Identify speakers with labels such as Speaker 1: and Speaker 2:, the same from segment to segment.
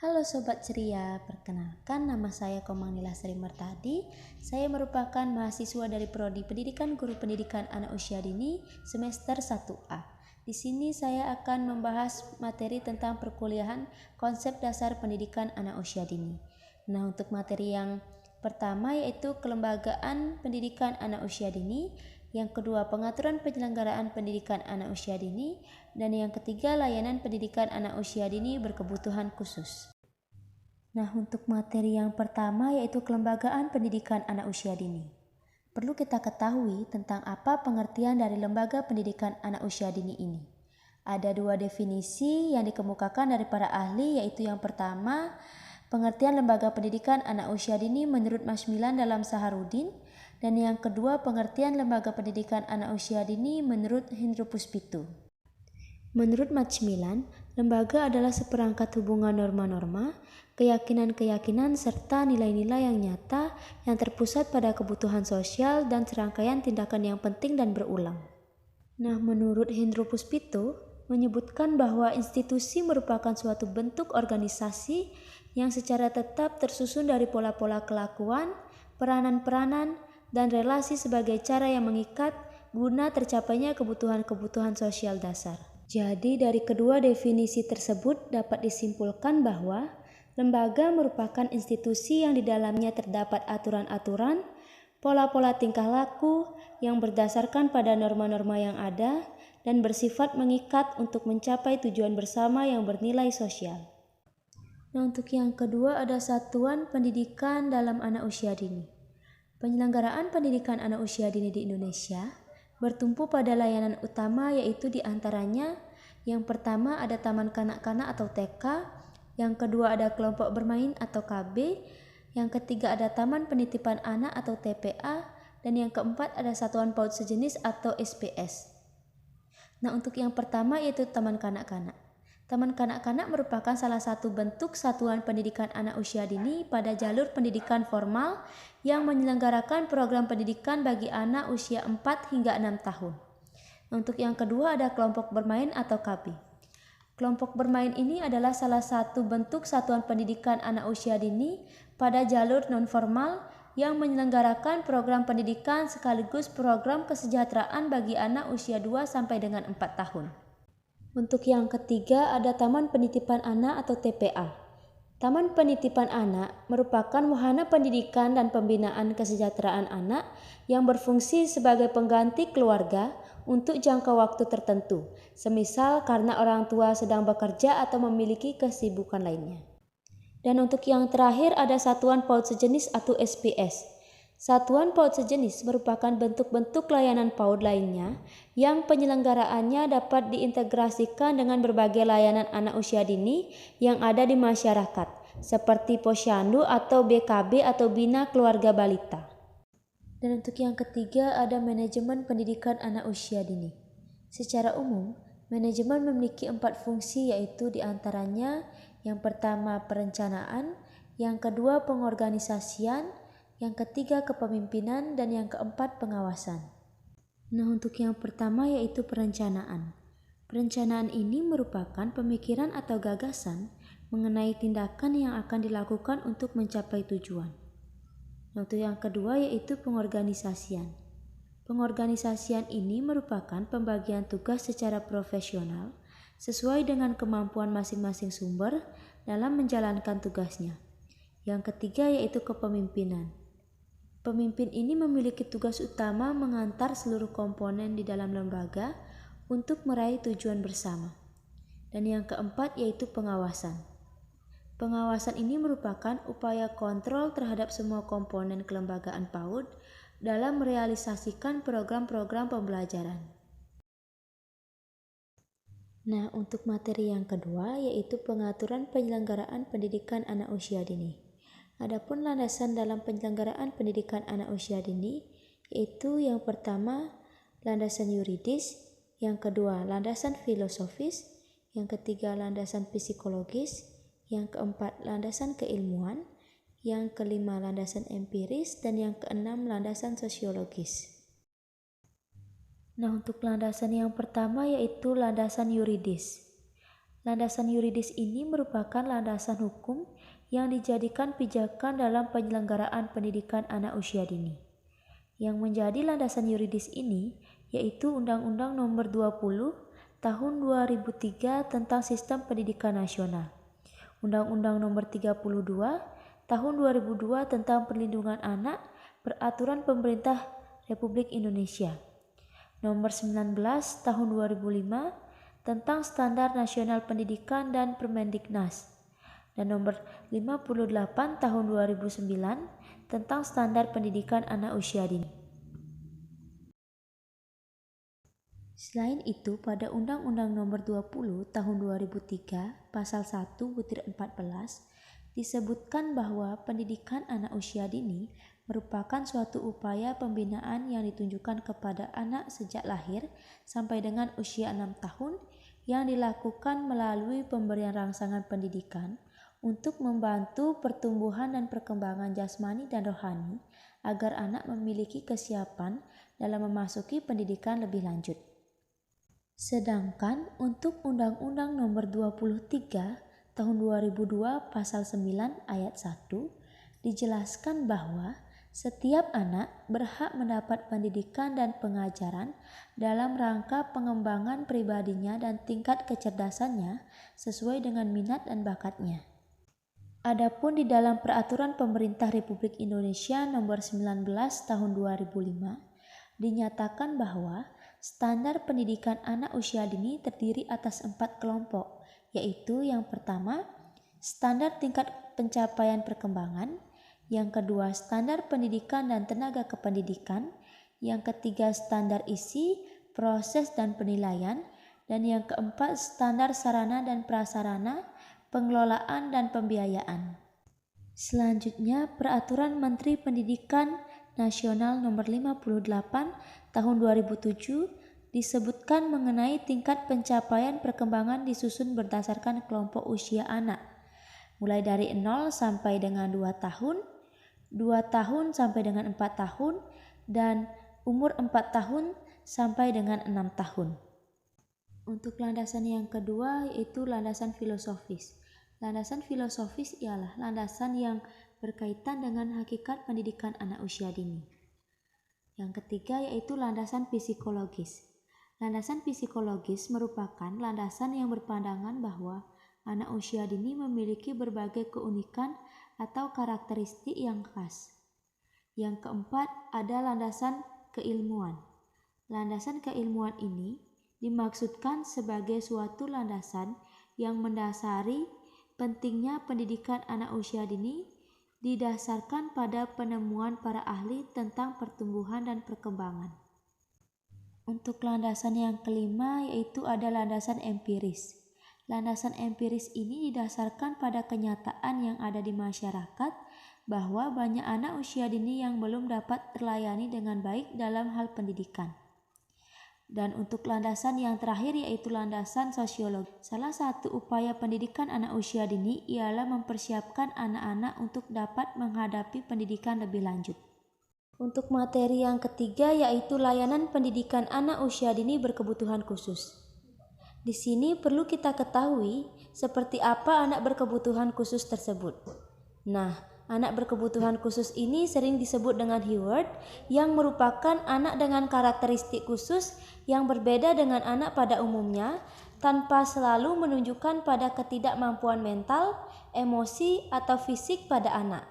Speaker 1: Halo Sobat Ceria, perkenalkan nama saya Komang Nila Sri Mertadi. Saya merupakan mahasiswa dari Prodi Pendidikan Guru Pendidikan Anak Usia Dini semester 1A. Di sini saya akan membahas materi tentang perkuliahan konsep dasar pendidikan anak usia dini. Nah, untuk materi yang pertama yaitu kelembagaan pendidikan anak usia dini, yang kedua pengaturan penyelenggaraan pendidikan anak usia dini, dan yang ketiga layanan pendidikan anak usia dini berkebutuhan khusus. Nah, untuk materi yang pertama yaitu kelembagaan pendidikan anak usia dini. Perlu kita ketahui tentang apa pengertian dari lembaga pendidikan anak usia dini ini. Ada dua definisi yang dikemukakan dari para ahli, yaitu yang pertama, pengertian lembaga pendidikan anak usia dini menurut Mas Milan dalam Saharudin, dan yang kedua, pengertian lembaga pendidikan anak usia dini menurut Hendro Puspito. Menurut Mas Milan, lembaga adalah seperangkat hubungan norma-norma, keyakinan-keyakinan, serta nilai-nilai yang nyata yang terpusat pada kebutuhan sosial dan serangkaian tindakan yang penting dan berulang. Nah, menurut Hendro Puspito, menyebutkan bahwa institusi merupakan suatu bentuk organisasi yang secara tetap tersusun dari pola-pola kelakuan, peranan-peranan, dan relasi sebagai cara yang mengikat guna tercapainya kebutuhan-kebutuhan sosial dasar. Jadi dari kedua definisi tersebut dapat disimpulkan bahwa lembaga merupakan institusi yang di dalamnya terdapat aturan-aturan, pola-pola tingkah laku yang berdasarkan pada norma-norma yang ada dan bersifat mengikat untuk mencapai tujuan bersama yang bernilai sosial. Nah, untuk yang kedua ada satuan pendidikan dalam anak usia dini. Penyelenggaraan pendidikan anak usia dini di Indonesia bertumpu pada layanan utama, yaitu diantaranya yang pertama ada taman kanak-kanak atau TK, yang kedua ada kelompok bermain atau KB, yang ketiga ada taman penitipan anak atau TPA, dan yang keempat ada satuan PAUD sejenis atau SPS. Nah, untuk yang pertama yaitu taman kanak-kanak. Taman kanak-kanak merupakan salah satu bentuk satuan pendidikan anak usia dini pada jalur pendidikan formal yang menyelenggarakan program pendidikan bagi anak usia 4 hingga 6 tahun. Untuk yang kedua ada kelompok bermain atau KB. Kelompok bermain ini adalah salah satu bentuk satuan pendidikan anak usia dini pada jalur non-formal yang menyelenggarakan program pendidikan sekaligus program kesejahteraan bagi anak usia 2 sampai dengan 4 tahun. Untuk yang ketiga ada Taman Penitipan Anak atau TPA. Taman Penitipan Anak merupakan wahana pendidikan dan pembinaan kesejahteraan anak yang berfungsi sebagai pengganti keluarga untuk jangka waktu tertentu, semisal karena orang tua sedang bekerja atau memiliki kesibukan lainnya. Dan untuk yang terakhir ada Satuan PAUD Sejenis atau SPS. Satuan PAUD sejenis merupakan bentuk-bentuk layanan PAUD lainnya yang penyelenggaraannya dapat diintegrasikan dengan berbagai layanan anak usia dini yang ada di masyarakat, seperti Posyandu atau BKB atau Bina Keluarga Balita. Dan untuk yang ketiga ada manajemen pendidikan anak usia dini. Secara umum, manajemen memiliki 4 fungsi, yaitu diantaranya yang pertama perencanaan, yang kedua pengorganisasian, yang ketiga kepemimpinan, dan yang keempat pengawasan. Nah, untuk yang pertama yaitu perencanaan. Perencanaan ini merupakan pemikiran atau gagasan mengenai tindakan yang akan dilakukan untuk mencapai tujuan. Nah, untuk yang kedua yaitu pengorganisasian. Pengorganisasian ini merupakan pembagian tugas secara profesional sesuai dengan kemampuan masing-masing sumber dalam menjalankan tugasnya. Yang ketiga yaitu kepemimpinan. Pemimpin ini memiliki tugas utama mengantar seluruh komponen di dalam lembaga untuk meraih tujuan bersama. Dan yang keempat yaitu pengawasan. Pengawasan ini merupakan upaya kontrol terhadap semua komponen kelembagaan PAUD dalam merealisasikan program-program pembelajaran. Nah, untuk materi yang kedua yaitu pengaturan penyelenggaraan pendidikan anak usia dini. Adapun landasan dalam penyelenggaraan pendidikan anak usia dini yaitu yang pertama landasan yuridis, yang kedua landasan filosofis, yang ketiga landasan psikologis, yang keempat landasan keilmuan, yang kelima landasan empiris, dan yang keenam landasan sosiologis. Nah, untuk landasan yang pertama yaitu landasan yuridis. Landasan yuridis ini merupakan landasan hukum yang dijadikan pijakan dalam penyelenggaraan pendidikan anak usia dini. Yang menjadi landasan yuridis ini yaitu Undang-Undang Nomor 20 Tahun 2003 tentang Sistem Pendidikan Nasional, Undang-Undang Nomor 32 Tahun 2002 tentang Perlindungan Anak, Peraturan Pemerintah Republik Indonesia, Nomor 19 Tahun 2005 tentang Standar Nasional Pendidikan dan Permendiknas, dan Nomor 58 Tahun 2009 tentang Standar Pendidikan Anak Usia Dini. Selain itu, pada Undang-Undang Nomor 20 Tahun 2003 Pasal 1-14 disebutkan bahwa pendidikan anak usia dini merupakan suatu upaya pembinaan yang ditunjukkan kepada anak sejak lahir sampai dengan usia 6 tahun yang dilakukan melalui pemberian rangsangan pendidikan untuk membantu pertumbuhan dan perkembangan jasmani dan rohani agar anak memiliki kesiapan dalam memasuki pendidikan lebih lanjut. Sedangkan untuk Undang-Undang Nomor 23 Tahun 2002 Pasal 9 Ayat 1 dijelaskan bahwa setiap anak berhak mendapat pendidikan dan pengajaran dalam rangka pengembangan pribadinya dan tingkat kecerdasannya sesuai dengan minat dan bakatnya. Adapun di dalam Peraturan Pemerintah Republik Indonesia Nomor 19 Tahun 2005 dinyatakan bahwa standar pendidikan anak usia dini terdiri atas 4 kelompok, yaitu yang pertama, standar tingkat pencapaian perkembangan, yang kedua, standar pendidikan dan tenaga kependidikan, yang ketiga, standar isi, proses dan penilaian, dan yang keempat, standar sarana dan prasarana, pengelolaan dan pembiayaan. Selanjutnya, Peraturan Menteri Pendidikan Nasional Nomor 58 Tahun 2007 disebutkan mengenai tingkat pencapaian perkembangan disusun berdasarkan kelompok usia anak, mulai dari 0 sampai dengan 2 tahun, 2 tahun sampai dengan 4 tahun, dan umur 4 tahun sampai dengan 6 tahun. Untuk landasan yang kedua yaitu landasan filosofis. Landasan filosofis ialah landasan yang berkaitan dengan hakikat pendidikan anak usia dini. Yang ketiga yaitu landasan psikologis. Landasan psikologis merupakan landasan yang berpandangan bahwa anak usia dini memiliki berbagai keunikan atau karakteristik yang khas. Yang keempat ada landasan keilmuan. Landasan keilmuan ini dimaksudkan sebagai suatu landasan yang mendasari pentingnya pendidikan anak usia dini didasarkan pada penemuan para ahli tentang pertumbuhan dan perkembangan. Untuk landasan yang kelima yaitu ada landasan empiris. Landasan empiris ini didasarkan pada kenyataan yang ada di masyarakat bahwa banyak anak usia dini yang belum dapat terlayani dengan baik dalam hal pendidikan. Dan untuk landasan yang terakhir yaitu landasan sosiologi. Salah satu upaya pendidikan anak usia dini ialah mempersiapkan anak-anak untuk dapat menghadapi pendidikan lebih lanjut. Untuk materi yang ketiga yaitu layanan pendidikan anak usia dini berkebutuhan khusus. Di sini perlu kita ketahui seperti apa anak berkebutuhan khusus tersebut. Nah, anak berkebutuhan khusus ini sering disebut dengan HEWARD yang merupakan anak dengan karakteristik khusus yang berbeda dengan anak pada umumnya tanpa selalu menunjukkan pada ketidakmampuan mental, emosi, atau fisik pada anak.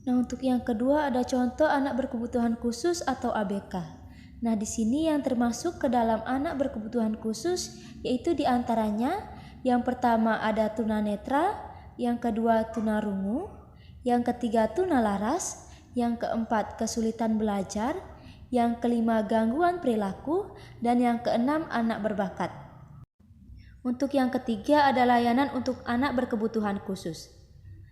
Speaker 1: Nah, untuk yang kedua ada contoh anak berkebutuhan khusus atau ABK. Nah, di sini yang termasuk ke dalam anak berkebutuhan khusus yaitu diantaranya yang pertama ada tunanetra, yang kedua tunarungu, yang ketiga tunalaras, yang keempat kesulitan belajar, yang kelima gangguan perilaku, dan yang keenam anak berbakat. Untuk yang ketiga ada layanan untuk anak berkebutuhan khusus.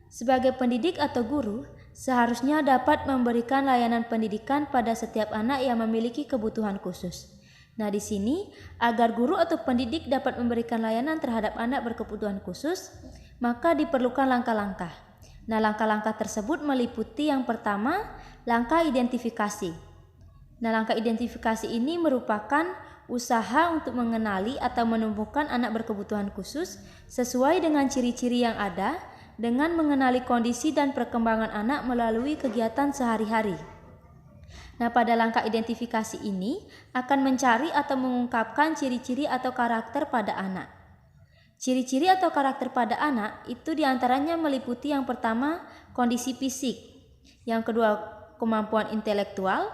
Speaker 1: Sebagai pendidik atau guru, seharusnya dapat memberikan layanan pendidikan pada setiap anak yang memiliki kebutuhan khusus. Nah, di sini agar guru atau pendidik dapat memberikan layanan terhadap anak berkebutuhan khusus, maka diperlukan langkah-langkah. Nah, langkah-langkah tersebut meliputi yang pertama, langkah identifikasi. Nah, langkah identifikasi ini merupakan usaha untuk mengenali atau menumbuhkan anak berkebutuhan khusus sesuai dengan ciri-ciri yang ada dengan mengenali kondisi dan perkembangan anak melalui kegiatan sehari-hari. Nah, pada langkah identifikasi ini akan mencari atau mengungkapkan ciri-ciri atau karakter pada anak. Ciri-ciri atau karakter pada anak itu diantaranya meliputi yang pertama kondisi fisik, yang kedua kemampuan intelektual,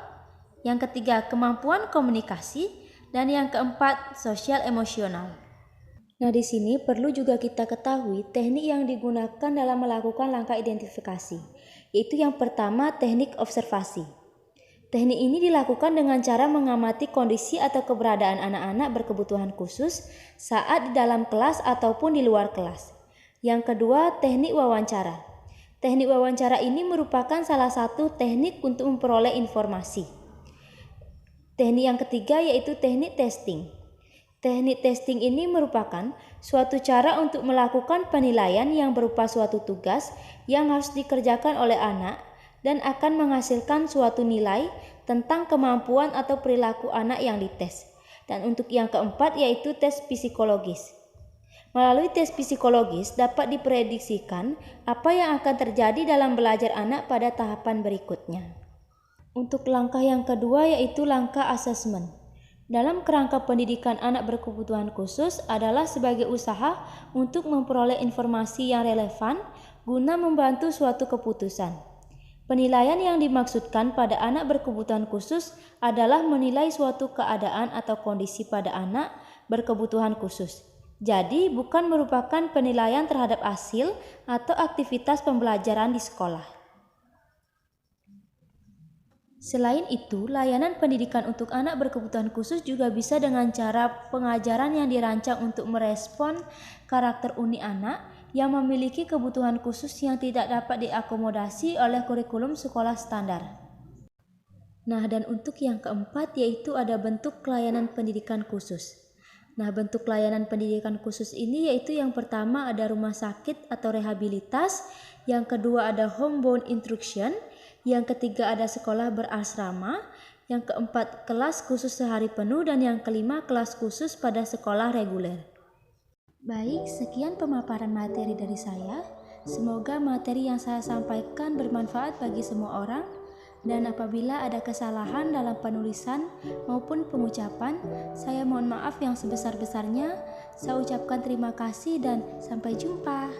Speaker 1: yang ketiga kemampuan komunikasi, dan yang keempat sosial emosional. Nah, di sini perlu juga kita ketahui teknik yang digunakan dalam melakukan langkah identifikasi, yaitu yang pertama teknik observasi. Teknik ini dilakukan dengan cara mengamati kondisi atau keberadaan anak-anak berkebutuhan khusus saat di dalam kelas ataupun di luar kelas. Yang kedua, teknik wawancara. Teknik wawancara ini merupakan salah satu teknik untuk memperoleh informasi. Teknik yang ketiga yaitu teknik testing. Teknik testing ini merupakan suatu cara untuk melakukan penilaian yang berupa suatu tugas yang harus dikerjakan oleh anak dan akan menghasilkan suatu nilai tentang kemampuan atau perilaku anak yang dites. Dan untuk yang keempat yaitu tes psikologis. Melalui tes psikologis dapat diprediksikan apa yang akan terjadi dalam belajar anak pada tahapan berikutnya. Untuk langkah yang kedua yaitu langkah asesmen. Dalam kerangka pendidikan anak berkebutuhan khusus adalah sebagai usaha untuk memperoleh informasi yang relevan guna membantu suatu keputusan. Penilaian yang dimaksudkan pada anak berkebutuhan khusus adalah menilai suatu keadaan atau kondisi pada anak berkebutuhan khusus. Jadi, bukan merupakan penilaian terhadap hasil atau aktivitas pembelajaran di sekolah. Selain itu, layanan pendidikan untuk anak berkebutuhan khusus juga bisa dengan cara pengajaran yang dirancang untuk merespon karakter unik anak yang memiliki kebutuhan khusus yang tidak dapat diakomodasi oleh kurikulum sekolah standar. Nah, dan untuk yang keempat yaitu ada bentuk layanan pendidikan khusus. Nah, bentuk layanan pendidikan khusus ini yaitu yang pertama ada rumah sakit atau rehabilitas, yang kedua ada homebound instruction, yang ketiga ada sekolah berasrama, yang keempat kelas khusus sehari penuh, dan yang kelima kelas khusus pada sekolah reguler. Baik, sekian pemaparan materi dari saya. Semoga materi yang saya sampaikan bermanfaat bagi semua orang. Dan apabila ada kesalahan dalam penulisan maupun pengucapan, saya mohon maaf yang sebesar-besarnya. Saya ucapkan terima kasih dan sampai jumpa.